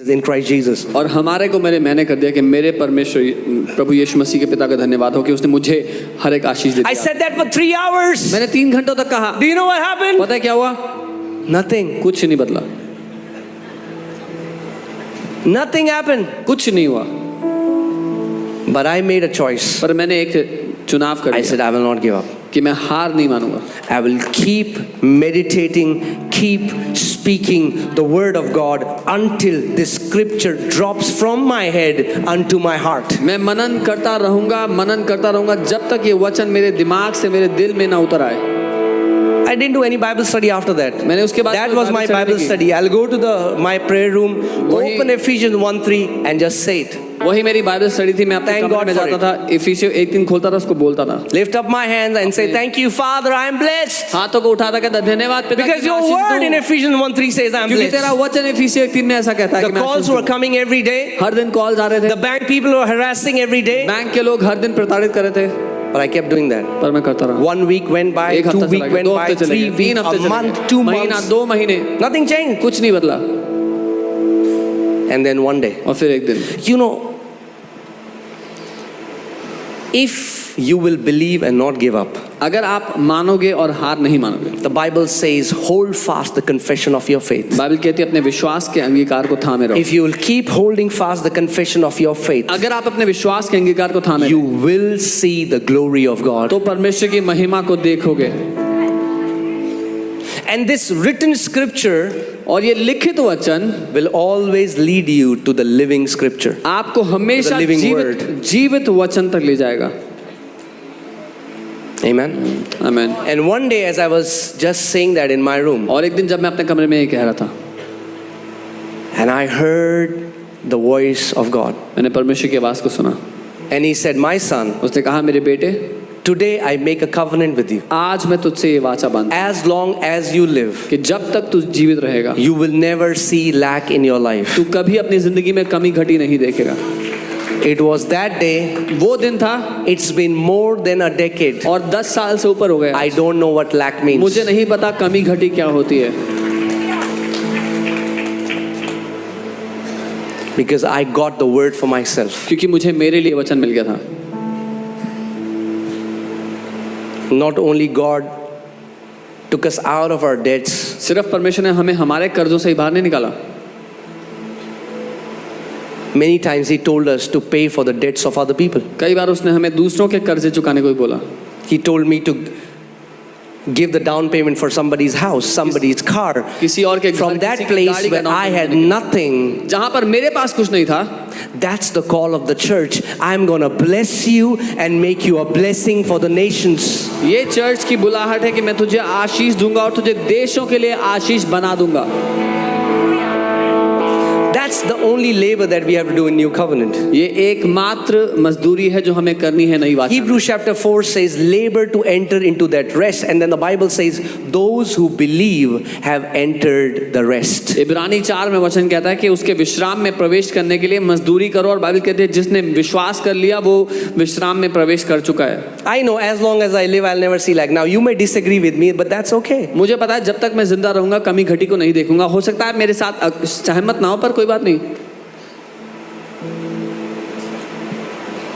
in Christ Jesus. और हमारे को मैंने कर दिया कि मेरे परमेश्वर प्रभु यीशु मसीह के पिता का धन्यवाद हो कि उसने मुझे हर एक आशीष दी। I said that for 3 hours. मैंने 3 घंटों तक कहा। Do you know what happened? पता है क्या हुआ? Nothing. कुछ नहीं बदला, Nothing happened. कुछ नहीं हुआ। But I made a choice. पर मैंने एक चुनाव कर I said लिया I will not give up. कि मैं हार नहीं मानूंगा। I will keep meditating, keep speaking the word of God until this scripture drops from my head unto my heart. मैं मनन करता रहूंगा जब तक ये वचन मेरे दिमाग से मेरे दिल में ना उतर आए। I didn't do any Bible study after that. मैंने उसके बाद That was my Bible study. I'll go to my prayer room, open Ephesians 1:3 and just say it. वही मेरी बाइबल स्टडी थी। मैं अपने Thank कमरे God में for जाता था, इफिसियों 1:3 खोलता था, उसको बोलता था। Lift up my hands and say, thank you, Father, I am blessed. हाथों को उठाता कहता धन्यवाद पिता, Because your word in Ephesians 1:3 says I am क्योंकि तेरा blessed. वचन इफिसियों 1:3 में ऐसा कहता है The कि मैं calls were coming every day. हर दिन कॉल्स आ रहे थे, The bank people were harassing every day. Bank के लोग हर दिन प्रताड़ित कर रहे थे, But I kept doing that. पर मैं करता रहा। 1 week went by, एक 2 हफ्ता चला weeks गया, went 2 by, हफ्ते चले 3 गए, 3 weeks, हफ्ते a चले month, गए, 2 महीना, months. 2 महीने, Nothing changed. कुछ नहीं बदला। And then one day, और फिर एक दिन, you know, if you will believe and not give up, अगर आप मानोगे और हार नहीं मानोगे, the Bible says, hold fast the confession of your faith. Bible कहती है अपने विश्वास के अंगीकार को थामे रहो। If you will keep holding fast the confession of your faith, अगर आप अपने विश्वास के अंगीकार को थामे you रहो, will see the glory of God. तो परमेश्वर की महिमा को देखोगे। And this written scripture और ये लिखित वचन will always lead you to the living scripture. आपको हमेशा The living जीवित वचन तक ले जाएगा। Amen. आमीन। And one day as I was just saying that in my room, और एक दिन जब मैं अपने कमरे में ये कह रहा था, and I heard the voice of God, मैंने परमेश्वर की आवाज को सुना। and he said, my son, उसने कहा मेरे बेटे, today I make a covenant with you. आज मैं तुझसे ये वाचा बांधता हूं As long as you live, कि जब तक तू जीवित रहेगा, you will never see lack in your life. तू कभी अपनी जिंदगी में कमी घटी नहीं देखेगा। It was that day. वो दिन था, It's been more than a decade. और 10 साल से ऊपर हो गए। I don't know what lack means. मुझे नहीं पता कमी घटी क्या होती है, Because I got the word for myself. क्योंकि मुझे मेरे लिए वचन मिल गया था। Not only God took us out of our debts, सिर्फ परमेश्वर ने हमें हमारे कर्जों से ही बाहर नहीं निकाला, many times he told us to pay for the debts of other people. कई बार उसने हमें दूसरों के कर्जे चुकाने को ही बोला। He told me to give the down payment for somebody's house, somebody's car. किसी और के From घर, that किसी की place गाड़ी का where नाम I had लेने के लिए। nothing, जहां पर मेरे पास कुछ नहीं था, that's the call of the church. I'm going to bless you and make you a blessing for the nations. ये चर्च की बुलाहट है कि मैं तुझे आशीष दूंगा और तुझे देशों के लिए आशीष बना दूंगा। That's the only labor that we have to do in New Covenant. ये एकमात्र मजदूरी है जो हमें करनी है नई वाचा। Hebrews chapter 4 says, labor to enter into that rest. And then the Bible says, those who believe have entered the rest. इब्रानी 4 में वचन कहता है कि उसके विश्राम में प्रवेश करने के लिए मजदूरी करो, और बाइबल कहती है जिसने विश्वास कर लिया वो विश्राम में प्रवेश कर चुका है। I know as long as I live, I'll never see lack. Now you may disagree with me, but that's okay. मुझे पता है जब तक मैं जिंदा रहूंगा कमी घटी को नहीं देखूंगा। हो सकता है मेरे साथ सहमत ना हो, पर कोई बात नहीं।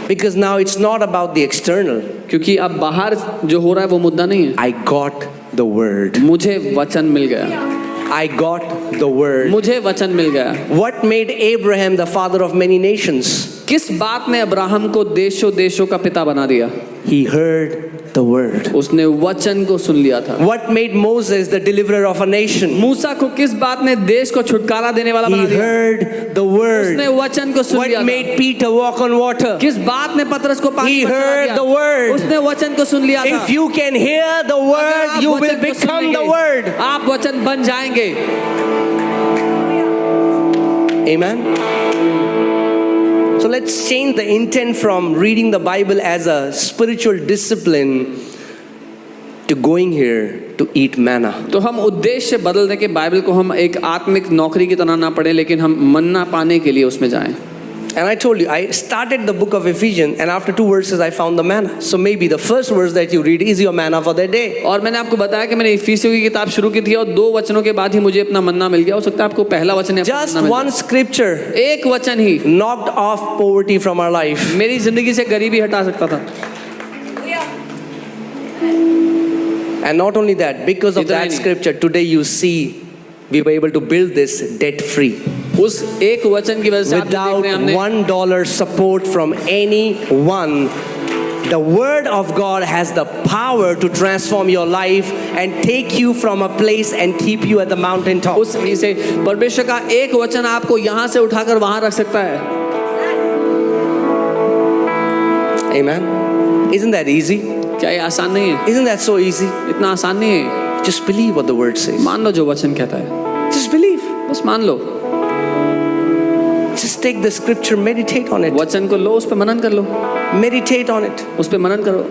Because now it's not about the external. क्योंकि अब बाहर जो हो रहा है वो मुद्दा नहीं है। I got the word. मुझे वचन मिल गया, I got the word. मुझे वचन मिल गया। What made Abraham the father of many nations? किस बात ने अब्राहम को देशों देशों का पिता बना दिया? He heard the word. उसने वचन को सुन लिया था। What made Moses the deliverer of a nation? मूसा को किस बात ने देश को छुटकारा देने वाला बना He दिया? heard the उसने word. वचन को सुन लिया What था। made Peter walk on water? किस बात ने पतरस को पानी He पर चला heard दिया? the word. उसने वचन को सुन लिया था। If you can hear the अगर word, आप you वचन will को become सुनेंगे, the word. आप वचन बन जाएंगे। Amen. So let's change the intent from reading the Bible as a spiritual discipline to going here to eat manna. तो हम उद्देश्य बदल दें कि बाइबल को हम एक आत्मिक नौकरी की तरह ना पढ़ें, लेकिन हम मन्ना पाने के लिए उसमें जाएं। And I told you, I started the book of Ephesians, and after 2 verses, I found the manna. So maybe the first verse that you read is your manna for that day. और मैंने आपको बताया कि मैंने इफिसियों की किताब शुरू की थी और 2 वचनों के बाद ही मुझे अपना मन्ना मिल गया। हो सकता है आपको पहला वचन या Just मन्ना मिल one scripture जाए। एक वचन ही knocked off poverty from our life. मेरी जिंदगी से गरीबी हटा सकता था। And not only that, because of इतना ही that नहीं। scripture, today you see we were able to build this debt free. उस एक वचन की वजह से आप जो देख Without रहे हैं हमने $1 support from anyone. The word of God has the power to transform your life and take you from a place and keep you at the mountaintop. उस वहीं से परमेश्वर का एक वचन आपको यहाँ से उठाकर वहां रख सकता है। Amen. Isn't that easy? क्या ये आसान नहीं है? Isn't that so easy? इतना आसान नहीं है। Just believe what the word says. मान लो जो वचन कहता है, Just believe. बस मान लो। Just take the scripture, meditate on it. वचन को लो, उस पर मनन कर लो, Meditate on it. उस पर मनन करो।